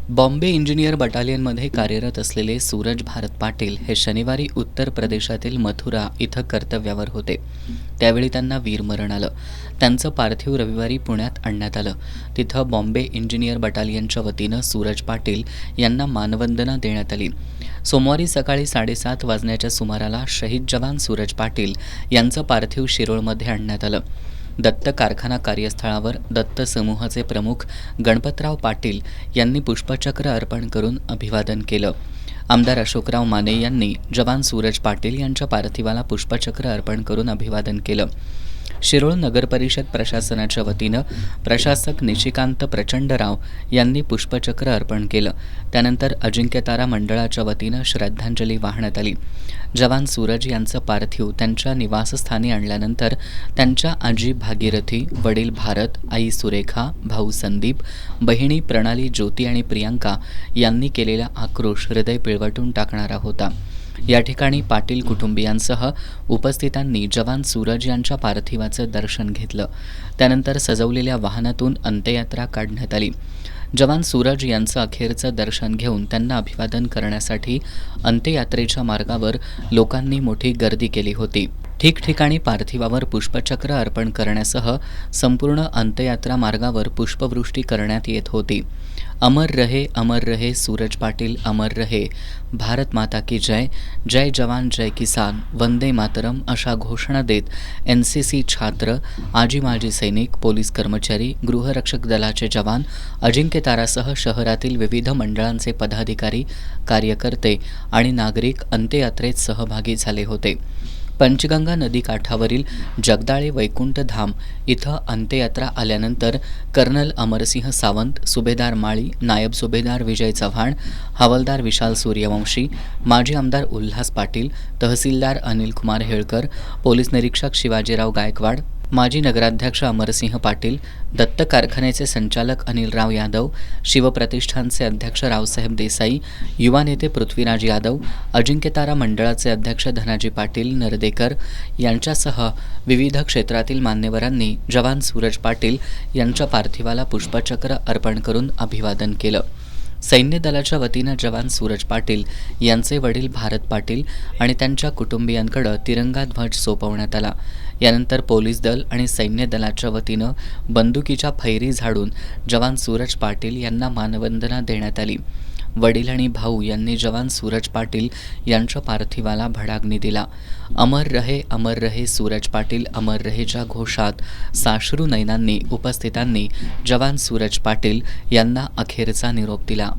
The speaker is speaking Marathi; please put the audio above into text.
बॉम्बे इंजिनियर बटालियनमध्ये कार्यरत असलेले सूरज भारत पाटील हे शनिवारी उत्तर प्रदेशातील मथुरा इथं कर्तव्यावर होते. त्यावेळी त्यांना वीरमरण आलं. त्यांचं पार्थिव रविवारी पुण्यात आणण्यात आलं. तिथं बॉम्बे इंजिनियर बटालियनच्या वतीनं सूरज पाटील यांना मानवंदना देण्यात आली. सोमवारी सकाळी 7:30 वाजण्याच्या सुमाराला शहीद जवान सूरज पाटील यांचं पार्थिव शिरोळमध्ये आणण्यात आलं. दत्त कारखाना कार्यस्थळावर दत्त समूहाचे प्रमुख गणपतराव पाटील यांनी पुष्पचक्र अर्पण करून अभिवादन केलं. आमदार अशोकराव माने यांनी जवान सूरज पाटील यांच्या पार्थिवाला पुष्पचक्र अर्पण करून अभिवादन केलं. शिरोळ नगरपरिषद प्रशासनाच्या वतीनं प्रशासक निशिकांत प्रचंडराव यांनी पुष्पचक्र अर्पण केलं. त्यानंतर अजिंक्यतारा मंडळाच्या वतीनं श्रद्धांजली वाहण्यात आली. जवान सूरज यांचं पार्थिव त्यांच्या निवासस्थानी आणल्यानंतर त्यांच्या आजी भागीरथी, वडील भारत, आई सुरेखा, भाऊ संदीप, बहिणी प्रणाली, ज्योती आणि प्रियांका यांनी केलेला आक्रोश हृदय पिळवटून टाकणारा होता. या ठिकाणी पाटील कुटुंबियांसह उपस्थितांनी जवान सूरज यांच्या पार्थिवाचं दर्शन घेतलं. त्यानंतर सजवलेल्या वाहनातून अंत्ययात्रा काढण्यात आली. जवान सूरज यांचं अखेरचं दर्शन घेऊन त्यांना अभिवादन करण्यासाठी अंत्ययात्रेच्या मार्गावर लोकांनी मोठी गर्दी केली होती. ठिकठिकाणी पार्थिवावर पुष्पचक्र अर्पण करण्यासह संपूर्ण अंत्ययात्रा मार्गावर पुष्पवृष्टी करण्यात येत होती. अमर रहे सूरज पाटील, अमर रहे, भारत माता की जय, जय जवान जय किसान, वंदे मातरम अशा घोषणा देत NCC छात्र, आजी माजी सैनिक, पोलीस कर्मचारी, गृहरक्षक दलाचे जवान, अजिंक्यतारासह शहरातील विविध मंडळांचे पदाधिकारी, कार्यकर्ते आणि नागरिक अंत्ययात्रेत सहभागी झाले होते. पंचगंगा नदी काठावरील जगदाळे वैकुंठ धाम इथं अंत्ययात्रा आल्यानंतर कर्नल अमरसिंह सावंत, सुभेदार माळी, नायब सुभेदार विजय चव्हाण, हवालदार विशाल सूर्यवंशी, माजी आमदार उल्हास पाटील, तहसीलदार अनिल कुमार हेळकर, पोलीस निरीक्षक शिवाजीराव गायकवाड, माजी नगराध्यक्ष अमरसिंह पाटील, दत्त कारखान्याचे संचालक अनिलराव यादव, शिवप्रतिष्ठानचे अध्यक्ष रावसाहेब देसाई, युवा नेते पृथ्वीराज यादव, अजिंक्यतारा मंडळाचे अध्यक्ष धनाजी पाटील नरदेकर यांच्यासह विविध क्षेत्रातील मान्यवरांनी जवान सूरज पाटील यांच्या पार्थिवाला पुष्पचक्र अर्पण करून अभिवादन केलं. सैन्य दलाच्या वतीनं जवान सूरज पाटील यांचे वडील भारत पाटील आणि त्यांच्या कुटुंबियांकडे तिरंगा ध्वज सोपवण्यात आला. यानंतर पोलीस दल आणि सैन्य दलाच्या वतीनं बंदुकीच्या फैरी झाडून जवान सूरज पाटील यांना मानवंदना देण्यात आली. वडील आणि भाऊ यांनी जवान सूरज पाटील यांच्या पार्थिवाला भडाग्नी दिला. अमर रहे सूरज पाटील, अमर रहेच्या घोषात साश्रू नयनांनी उपस्थितांनी जवान सूरज पाटील यांना अखेरचा निरोप दिला.